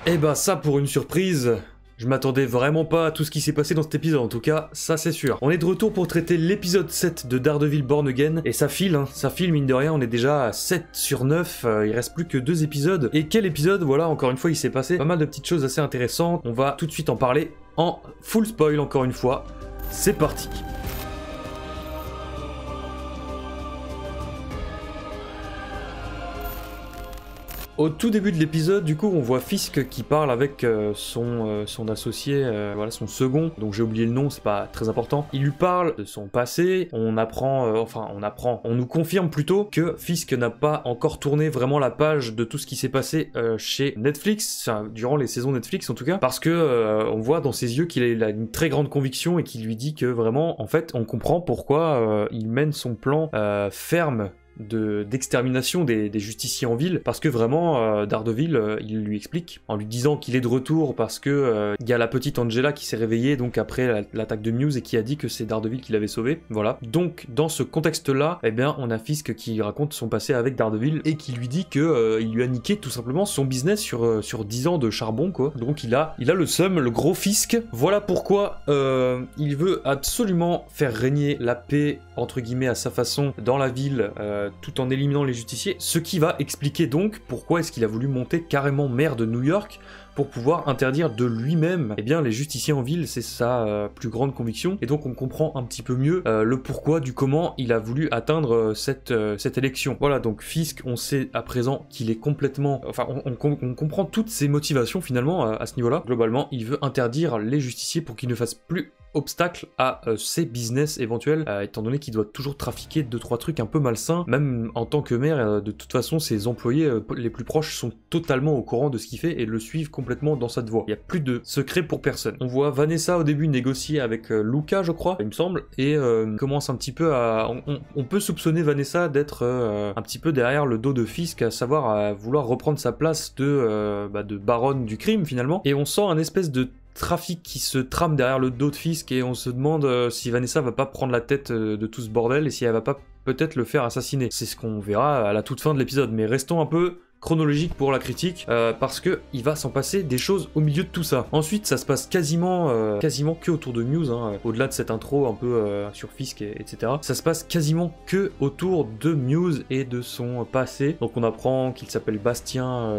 Eh ben ça pour une surprise, je m'attendais vraiment pas à tout ce qui s'est passé dans cet épisode, en tout cas, ça c'est sûr. On est de retour pour traiter l'épisode 7 de Daredevil Born Again, et ça file, mine de rien, on est déjà à 7 sur 9, il reste plus que 2 épisodes. Et quel épisode, voilà, encore une fois il s'est passé pas mal de petites choses assez intéressantes, on va tout de suite en parler en full spoil encore une fois. C'est parti. Au tout début de l'épisode, du coup, on voit Fisk qui parle avec son associé, voilà, son second, donc j'ai oublié le nom, c'est pas très important. Il lui parle de son passé, on apprend, on nous confirme plutôt que Fisk n'a pas encore tourné vraiment la page de tout ce qui s'est passé chez Netflix, enfin, durant les saisons Netflix en tout cas, parce que on voit dans ses yeux qu'il a une très grande conviction et qu'il lui dit que vraiment, en fait, on comprend pourquoi il mène son plan ferme d'extermination des justiciers en ville, parce que vraiment Daredevil il lui explique en lui disant qu'il est de retour parce que il y a la petite Angela qui s'est réveillée donc après l'attaque de Muse et qui a dit que c'est Daredevil qui l'avait sauvé, voilà. Donc dans ce contexte là, eh bien on a Fisk qui raconte son passé avec Daredevil et qui lui dit que il lui a niqué tout simplement son business sur 10 ans de charbon quoi. Donc il a le seum, le gros Fisk. Voilà pourquoi il veut absolument faire régner la paix entre guillemets à sa façon dans la ville, tout en éliminant les justiciers, ce qui va expliquer donc pourquoi est-ce qu'il a voulu monter carrément maire de New York pour pouvoir interdire de lui-même, eh bien, les justiciers en ville, c'est sa plus grande conviction, et donc on comprend un petit peu mieux le pourquoi du comment il a voulu atteindre cette élection. Voilà, donc Fisk, on sait à présent qu'il est complètement... Enfin, on comprend toutes ses motivations finalement à ce niveau-là. Globalement, il veut interdire les justiciers pour qu'ils ne fassent plus obstacle à ses business éventuels, étant donné qu'il doit toujours trafiquer 2-3 trucs un peu malsains, même en tant que maire, de toute façon ses employés les plus proches sont totalement au courant de ce qu'il fait et le suivent complètement dans cette voie. Il n'y a plus de secret pour personne. On voit Vanessa au début négocier avec Luca je crois, il me semble, et commence un petit peu à... On peut soupçonner Vanessa d'être un petit peu derrière le dos de Fisk, à savoir à vouloir reprendre sa place de baronne du crime finalement, et on sent un espèce de trafic qui se trame derrière le dos de Fisk et on se demande si Vanessa va pas prendre la tête de tout ce bordel et si elle va pas peut-être le faire assassiner. C'est ce qu'on verra à la toute fin de l'épisode, mais restons un peu chronologique pour la critique, parce que il va s'en passer des choses au milieu de tout ça. Ensuite, ça se passe quasiment que autour de Muse, au-delà de cette intro un peu sur Fisk, etc. Ça se passe quasiment que autour de Muse et de son passé. Donc on apprend qu'il s'appelle Bastien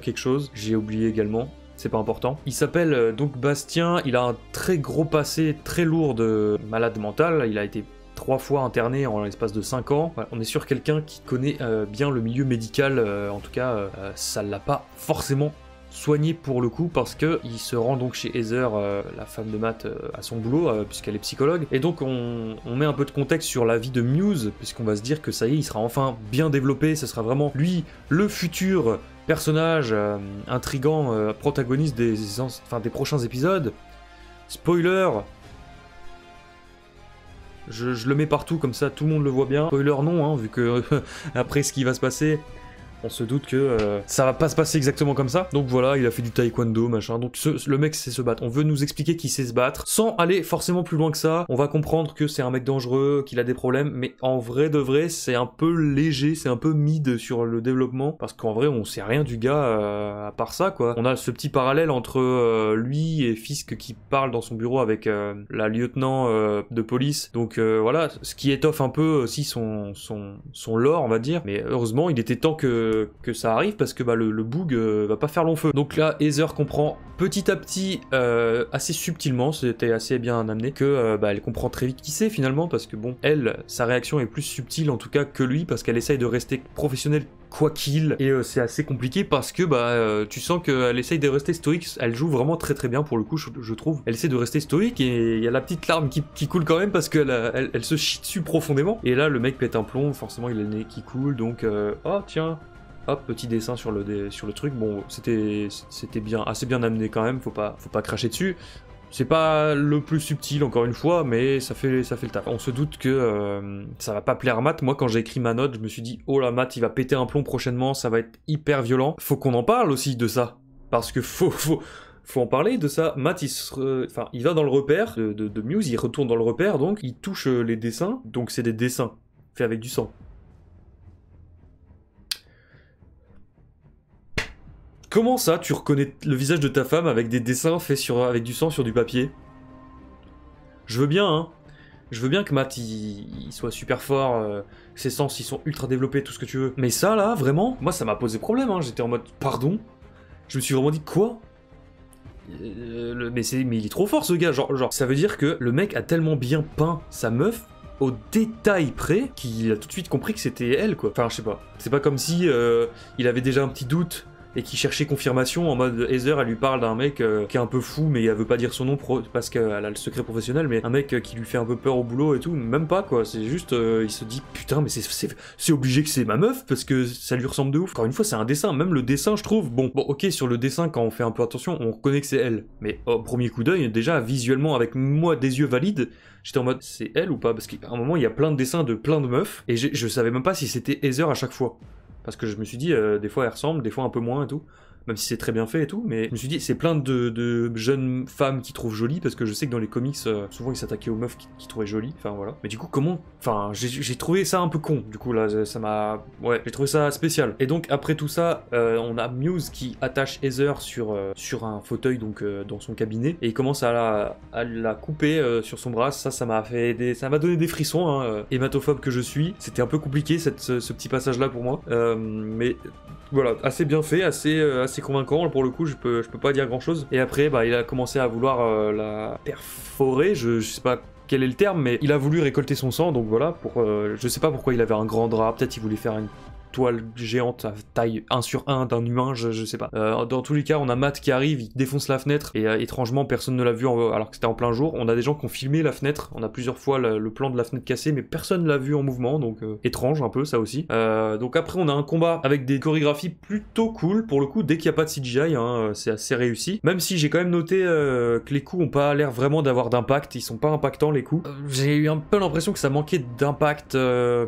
quelque chose, j'ai oublié également. C'est pas important. Il s'appelle donc Bastien, il a un très gros passé, très lourd de malade mental, il a été 3 fois interné en l'espace de 5 ans. Voilà, on est sur quelqu'un qui connaît bien le milieu médical, en tout cas ça l'a pas forcément soigné pour le coup, parce que il se rend donc chez Heather, la femme de Matt, à son boulot, puisqu'elle est psychologue, et donc on met un peu de contexte sur la vie de Muse, puisqu'on va se dire que ça y est, il sera enfin bien développé, ce sera vraiment lui, le futur personnage intrigant, protagoniste des prochains épisodes. Spoiler, je le mets partout comme ça tout le monde le voit bien. Spoiler non, vu que après ce qui va se passer, on se doute que ça va pas se passer exactement comme ça. Donc voilà, il a fait du taekwondo, machin. Donc le mec sait se battre. On veut nous expliquer qu'il sait se battre, sans aller forcément plus loin que ça. On va comprendre que c'est un mec dangereux, qu'il a des problèmes, mais en vrai de vrai, c'est un peu léger, c'est un peu mid sur le développement, parce qu'en vrai, on sait rien du gars à part ça, quoi. On a ce petit parallèle entre lui et Fisk qui parle dans son bureau avec la lieutenant de police. Donc voilà, ce qui étoffe un peu aussi son lore, on va dire. Mais heureusement, il était temps que ça arrive, parce que le boug va pas faire long feu. Donc là, Heather comprend petit à petit, assez subtilement, c'était assez bien amené, que elle comprend très vite qui c'est finalement, parce que bon, elle, sa réaction est plus subtile en tout cas que lui, parce qu'elle essaye de rester professionnelle quoi qu'il, et c'est assez compliqué parce que tu sens qu'elle essaye de rester stoïque. Elle joue vraiment très très bien pour le coup, je trouve. Elle essaie de rester stoïque et il y a la petite larme qui coule quand même, parce qu'elle elle se chie dessus profondément, et là le mec pète un plomb, forcément il a le nez qui coule, donc oh tiens, hop, petit dessin sur le truc. Bon, c'était bien, assez bien amené quand même, faut pas cracher dessus. C'est pas le plus subtil encore une fois, mais ça fait le taf. On se doute que ça va pas plaire à Matt. Moi quand j'ai écrit ma note, je me suis dit oh là, Matt il va péter un plomb prochainement, ça va être hyper violent. Faut qu'on en parle aussi de ça, parce que faut en parler de ça. Matt il va dans le repère de Muse, il retourne dans le repère, donc il touche les dessins, donc c'est des dessins faits avec du sang. Comment ça, tu reconnais le visage de ta femme avec des dessins faits avec du sang sur du papier? Je veux bien, hein. Je veux bien que Matt, il soit super fort, ses sens, ils sont ultra développés, tout ce que tu veux. Mais ça, là, vraiment, moi, ça m'a posé problème, hein. J'étais en mode, pardon? Je me suis vraiment dit, quoi? Mais il est trop fort, ce gars. Genre, ça veut dire que le mec a tellement bien peint sa meuf, au détail près, qu'il a tout de suite compris que c'était elle, quoi. Enfin, je sais pas. C'est pas comme si il avait déjà un petit doute et qui cherchait confirmation en mode Heather, elle lui parle d'un mec qui est un peu fou, mais elle veut pas dire son nom parce qu'elle a le secret professionnel, mais un mec qui lui fait un peu peur au boulot et tout, même pas quoi, c'est juste, il se dit putain, mais c'est obligé que c'est ma meuf parce que ça lui ressemble de ouf. Encore une fois, c'est un dessin, même le dessin, je trouve, bon, ok, sur le dessin, quand on fait un peu attention, on reconnaît que c'est elle, mais au premier coup d'œil, déjà, visuellement, avec moi des yeux valides, j'étais en mode, c'est elle ou pas? Parce qu'à un moment, il y a plein de dessins de plein de meufs, et je savais même pas si c'était Heather à chaque fois. Parce que je me suis dit, des fois elle ressemble, des fois un peu moins et tout. Même si c'est très bien fait et tout, mais je me suis dit, c'est plein de jeunes femmes qui trouvent jolies, parce que je sais que dans les comics, souvent ils s'attaquaient aux meufs qui trouvaient jolies, enfin voilà. Mais du coup, comment... Enfin, j'ai trouvé ça un peu con, du coup là, ça m'a... Ouais, j'ai trouvé ça spécial. Et donc, après tout ça, on a Muse qui attache Heather sur un fauteuil, donc dans son cabinet, et il commence à la couper sur son bras. Ça m'a donné des frissons, hein, hématophobe que je suis. C'était un peu compliqué, ce petit passage-là pour moi. Mais... Voilà, assez bien fait, assez convaincant, pour le coup, je peux pas dire grand chose. Et après, bah, il a commencé à vouloir la perforer, je sais pas quel est le terme, mais il a voulu récolter son sang, donc voilà, je sais pas pourquoi il avait un grand drap, peut-être il voulait faire une toile géante à taille 1 sur 1 d'un humain, je sais pas. Dans tous les cas, on a Matt qui arrive, il défonce la fenêtre, et étrangement, personne ne l'a vu alors que c'était en plein jour. On a des gens qui ont filmé la fenêtre, on a plusieurs fois le plan de la fenêtre cassée, mais personne ne l'a vu en mouvement, donc étrange un peu, ça aussi. Donc après, on a un combat avec des chorégraphies plutôt cool, pour le coup, dès qu'il n'y a pas de CGI, hein, c'est assez réussi. Même si j'ai quand même noté que les coups ont pas l'air vraiment d'avoir d'impact, ils sont pas impactants les coups. J'ai eu un peu l'impression que ça manquait d'impact,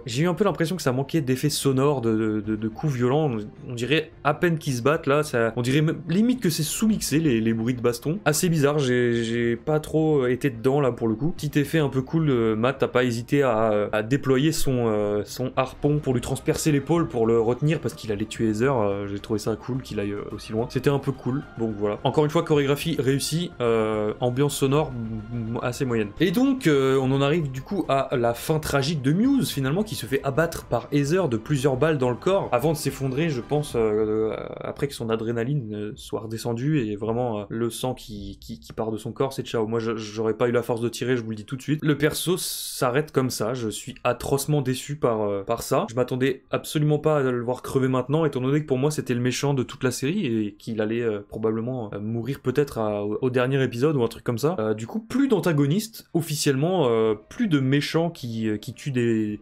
j'ai eu un peu l'impression que ça manquait d'effets sonores, de coups violents, on dirait à peine qu'ils se battent là, on dirait limite que c'est sous-mixé les bruits de baston. Assez bizarre, j'ai pas trop été dedans là pour le coup. Petit effet un peu cool, Matt t'as pas hésité à déployer son harpon pour lui transpercer l'épaule pour le retenir parce qu'il allait tuer Heather, j'ai trouvé ça cool qu'il aille aussi loin. C'était un peu cool, donc voilà. Encore une fois, chorégraphie réussie, ambiance sonore assez moyenne. Et donc on en arrive du coup à la fin tragique de Muse finalement, qui se fait abattre par Heather de plusieurs balles dans le corps avant de s'effondrer, je pense, après que son adrénaline soit redescendue et vraiment le sang qui part de son corps, c'est ciao. Moi j'aurais pas eu la force de tirer, je vous le dis tout de suite. Le perso s'arrête comme ça, je suis atrocement déçu par ça. Je m'attendais absolument pas à le voir crever maintenant, étant donné que pour moi c'était le méchant de toute la série et qu'il allait probablement mourir peut-être au dernier épisode ou un truc comme ça. Du coup, plus d'antagonistes officiellement, plus de méchants qui tuent des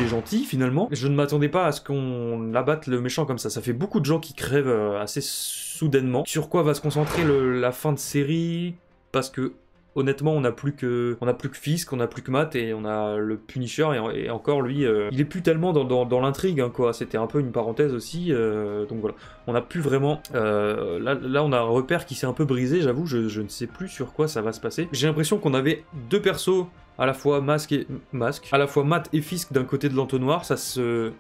gentils finalement. Je ne m'attendais pas à ce qu'on abatte le méchant comme ça. Ça fait beaucoup de gens qui crèvent assez soudainement. Sur quoi va se concentrer la fin de série? Parce que honnêtement, on n'a plus que Fisk, on n'a plus que Matt et on a le Punisher et encore lui, il est plus tellement dans l'intrigue, hein, quoi. C'était un peu une parenthèse aussi, donc voilà. On n'a plus vraiment. Là, on a un repère qui s'est un peu brisé. J'avoue, je ne sais plus sur quoi ça va se passer. J'ai l'impression qu'on avait deux persos. À la fois à la fois Matt et Fisk d'un côté de l'entonnoir, ça se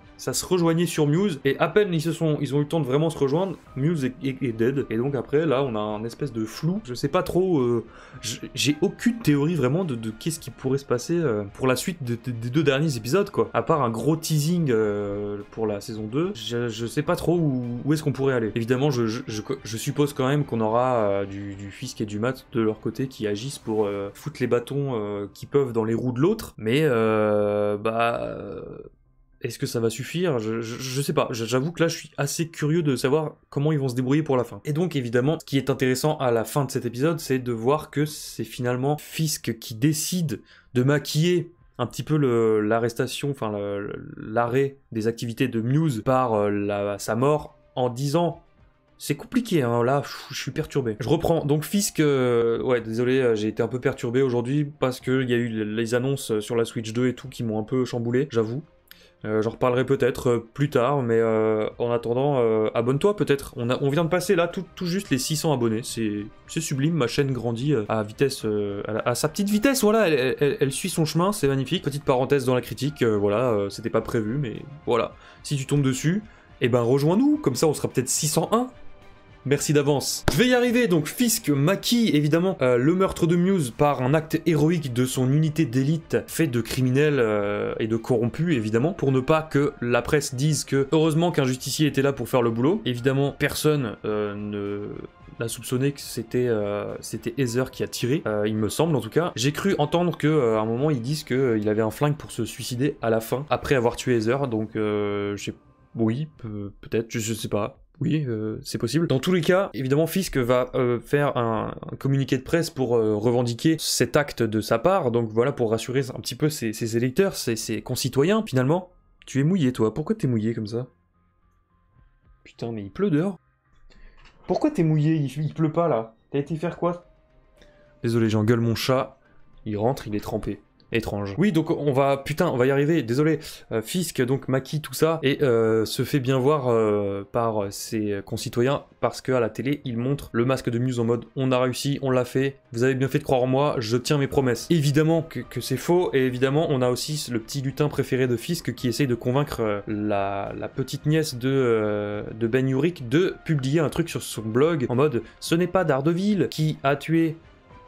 rejoignait sur Muse, et à peine ils ont eu le temps de vraiment se rejoindre, Muse est dead, et donc après là on a un espèce de flou, je sais pas trop, j'ai aucune théorie vraiment de qu'est-ce qui pourrait se passer pour la suite des deux derniers épisodes quoi, à part un gros teasing pour la saison 2, je sais pas trop où est-ce qu'on pourrait aller. Évidemment je suppose quand même qu'on aura du Fisk et du Matt de leur côté qui agissent pour foutre les bâtons qui peuvent dans les roues de l'autre, mais est-ce que ça va suffire? Je sais pas, j'avoue que là je suis assez curieux de savoir comment ils vont se débrouiller pour la fin. Et donc évidemment, ce qui est intéressant à la fin de cet épisode, c'est de voir que c'est finalement Fisk qui décide de maquiller un petit peu l'arrestation, enfin l'arrêt des activités de Muse par sa mort en disant... C'est compliqué, hein, là, je suis perturbé. Je reprends, donc Fisk, ouais, désolé, j'ai été un peu perturbé aujourd'hui, parce qu'il y a eu les annonces sur la Switch 2 et tout qui m'ont un peu chamboulé, j'avoue. J'en reparlerai peut-être plus tard, mais en attendant, abonne-toi peut-être. On vient de passer là tout juste les 600 abonnés, c'est sublime, ma chaîne grandit à vitesse, à sa petite vitesse, voilà, elle suit son chemin, c'est magnifique. Petite parenthèse dans la critique, voilà, c'était pas prévu, mais voilà. Si tu tombes dessus, eh ben rejoins-nous, comme ça on sera peut-être 601. Merci d'avance. Je vais y arriver, donc Fisk maquille évidemment le meurtre de Muse par un acte héroïque de son unité d'élite fait de criminels et de corrompus évidemment, pour ne pas que la presse dise que heureusement qu'un justicier était là pour faire le boulot. Évidemment, personne n'a soupçonné que c'était Heather qui a tiré, il me semble en tout cas. J'ai cru entendre qu'à un moment ils disent qu'il avait un flingue pour se suicider à la fin, après avoir tué Heather, donc oui, peut-être, je sais pas. Oui, c'est possible. Dans tous les cas, évidemment, Fisk va faire un communiqué de presse pour revendiquer cet acte de sa part, donc voilà, pour rassurer un petit peu ses électeurs, ses concitoyens, finalement. Tu es mouillé, toi. Pourquoi t'es mouillé comme ça? Putain, mais il pleut dehors. Pourquoi t'es mouillé? Il pleut pas, là. T'as été faire quoi? Désolé, j'engueule mon chat. Il rentre, il est trempé. Étrange. Oui, donc on va y arriver, désolé. Fisk donc maquille tout ça et se fait bien voir par ses concitoyens parce qu'à la télé, il montre le masque de Muse en mode on a réussi, on l'a fait, vous avez bien fait de croire en moi, je tiens mes promesses. Évidemment que c'est faux et évidemment on a aussi le petit lutin préféré de Fisk qui essaye de convaincre la petite nièce de Ben Urich de publier un truc sur son blog en mode ce n'est pas Daredevil qui a tué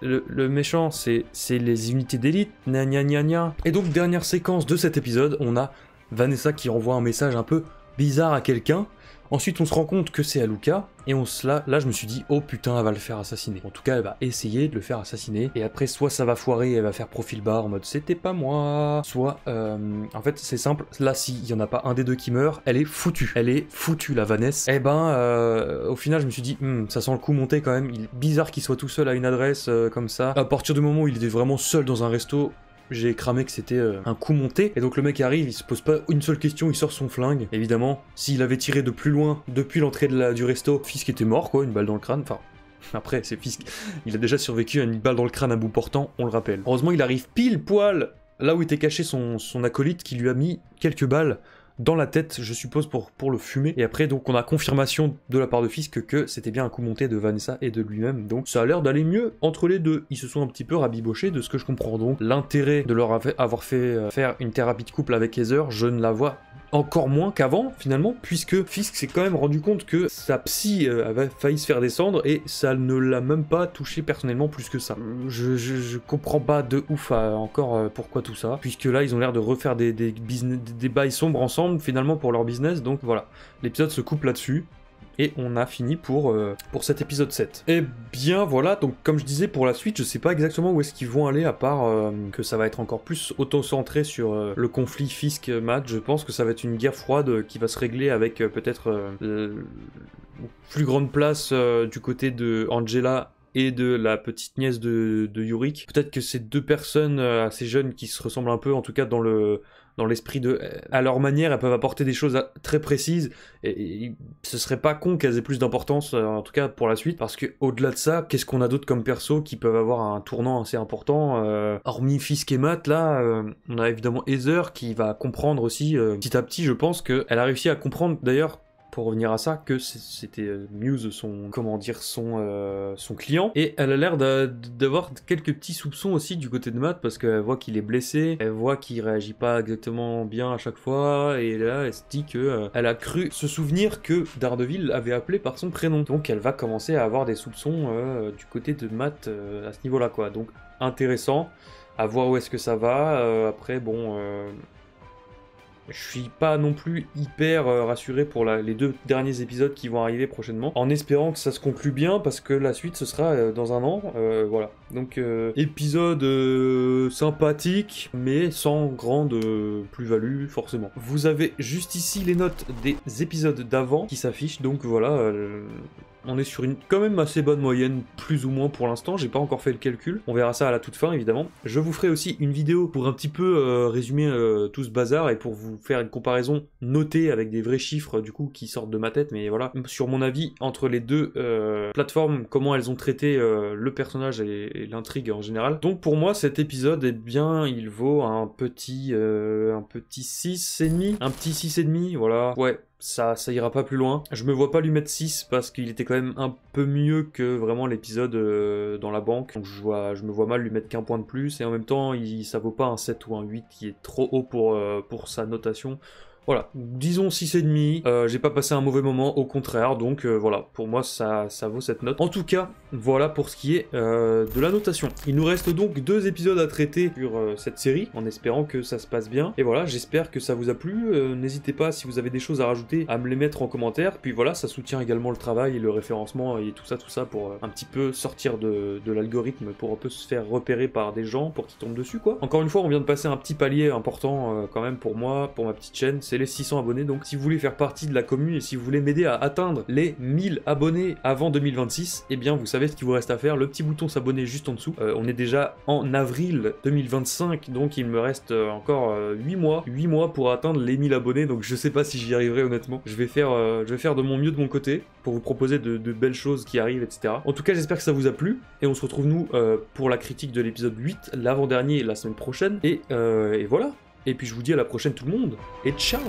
le méchant, c'est les unités d'élite, gna gna gna gna. Et donc, dernière séquence de cet épisode, on a Vanessa qui renvoie un message un peu bizarre à quelqu'un. Ensuite, on se rend compte que c'est Aluka, et là, je me suis dit, oh putain, elle va le faire assassiner. En tout cas, elle va essayer de le faire assassiner, et après, soit ça va foirer, elle va faire profil bas en mode c'était pas moi, soit, en fait, c'est simple, là, s'il y en a pas un des deux qui meurt, elle est foutue. Elle est foutue, la Vanessa. Eh ben, au final, je me suis dit, ça sent le coup monter quand même, il est bizarre qu'il soit tout seul à une adresse comme ça. À partir du moment où il était vraiment seul dans un resto, j'ai cramé que c'était un coup monté, et donc le mec arrive, il se pose pas une seule question, il sort son flingue. Évidemment, s'il avait tiré de plus loin, depuis l'entrée du resto, Fisk était mort quoi, une balle dans le crâne, enfin... Après, c'est Fisk, il a déjà survécu à une balle dans le crâne à bout portant, on le rappelle. Heureusement, il arrive pile poil là où était caché son acolyte qui lui a mis quelques balles dans la tête, je suppose, pour le fumer. Et après, donc, on a confirmation de la part de Fisk que c'était bien un coup monté de Vanessa et de lui-même. Donc, ça a l'air d'aller mieux entre les deux. Ils se sont un petit peu rabibochés, de ce que je comprends. Donc, l'intérêt de leur avoir fait faire une thérapie de couple avec Heather, je ne la vois encore moins qu'avant, finalement, puisque Fisk s'est quand même rendu compte que sa psy avait failli se faire descendre et ça ne l'a même pas touché personnellement plus que ça. Je comprends pas de ouf encore pourquoi tout ça, puisque là, ils ont l'air de refaire des bails sombres ensemble, finalement, pour leur business, donc voilà. L'épisode se coupe là-dessus. Et on a fini pour cet épisode 7. Et bien voilà, donc comme je disais pour la suite, je sais pas exactement où est-ce qu'ils vont aller, à part que ça va être encore plus auto-centré sur le conflit Fisk-Matt. Je pense que ça va être une guerre froide qui va se régler avec peut-être plus grande place du côté de Angela et de la petite nièce de Urich. Peut-être que ces deux personnes assez jeunes qui se ressemblent un peu, en tout cas dans l'esprit de... À leur manière, elles peuvent apporter des choses très précises, et ce serait pas con qu'elles aient plus d'importance, en tout cas pour la suite, parce que au-delà de ça, qu'est-ce qu'on a d'autre comme perso qui peuvent avoir un tournant assez important hormis Fisk et Matt, là, on a évidemment Heather qui va comprendre aussi, petit à petit, je pense qu'elle a réussi à comprendre, d'ailleurs, pour revenir à ça, que c'était Muse son client, et elle a l'air d'avoir quelques petits soupçons aussi du côté de Matt, parce qu'elle voit qu'il est blessé, elle voit qu'il réagit pas exactement bien à chaque fois, et là elle se dit que elle a cru se souvenir que Daredevil avait appelé par son prénom, donc elle va commencer à avoir des soupçons du côté de Matt à ce niveau là quoi, donc intéressant, à voir où est-ce que ça va, après bon... Je suis pas non plus hyper rassuré pour les deux derniers épisodes qui vont arriver prochainement, en espérant que ça se conclue bien, parce que la suite ce sera dans un an, voilà. Donc épisode sympathique, mais sans grande plus-value forcément. Vous avez juste ici les notes des épisodes d'avant qui s'affichent, donc voilà... On est sur une quand même assez bonne moyenne, plus ou moins pour l'instant, j'ai pas encore fait le calcul, on verra ça à la toute fin évidemment. Je vous ferai aussi une vidéo pour un petit peu résumer tout ce bazar et pour vous faire une comparaison notée avec des vrais chiffres du coup qui sortent de ma tête, mais voilà, sur mon avis entre les deux plateformes, comment elles ont traité le personnage et l'intrigue en général. Donc pour moi cet épisode, eh bien il vaut un petit 6,5, un petit 6,5, voilà, ouais. Ça ira pas plus loin. Je me vois pas lui mettre 6 parce qu'il était quand même un peu mieux que vraiment l'épisode dans la banque. Donc je me vois mal lui mettre qu'un point de plus. Et en même temps, ça vaut pas un 7 ou un 8 qui est trop haut pour sa notation. Voilà, disons 6,5, j'ai pas passé un mauvais moment, au contraire, donc voilà, pour moi ça vaut cette note. En tout cas, voilà pour ce qui est de la notation. Il nous reste donc 2 épisodes à traiter sur cette série, en espérant que ça se passe bien. Et voilà, j'espère que ça vous a plu, n'hésitez pas si vous avez des choses à rajouter à me les mettre en commentaire, puis voilà, ça soutient également le travail et le référencement et tout ça pour un petit peu sortir de l'algorithme, pour un peu se faire repérer par des gens, pour qu'ils tombent dessus quoi. Encore une fois, on vient de passer un petit palier important quand même pour moi, pour ma petite chaîne, c'est les 600 abonnés, donc si vous voulez faire partie de la commune et si vous voulez m'aider à atteindre les 1000 abonnés avant 2026, eh bien vous savez ce qu'il vous reste à faire, le petit bouton s'abonner juste en dessous. On est déjà en avril 2025, donc il me reste encore 8 mois pour atteindre les 1000 abonnés, donc je sais pas si j'y arriverai honnêtement. Je vais faire de mon mieux de mon côté pour vous proposer de belles choses qui arrivent, etc. En tout cas, j'espère que ça vous a plu, et on se retrouve nous pour la critique de l'épisode 8, l'avant-dernier la semaine prochaine, et voilà. Et puis je vous dis à la prochaine tout le monde, et ciao!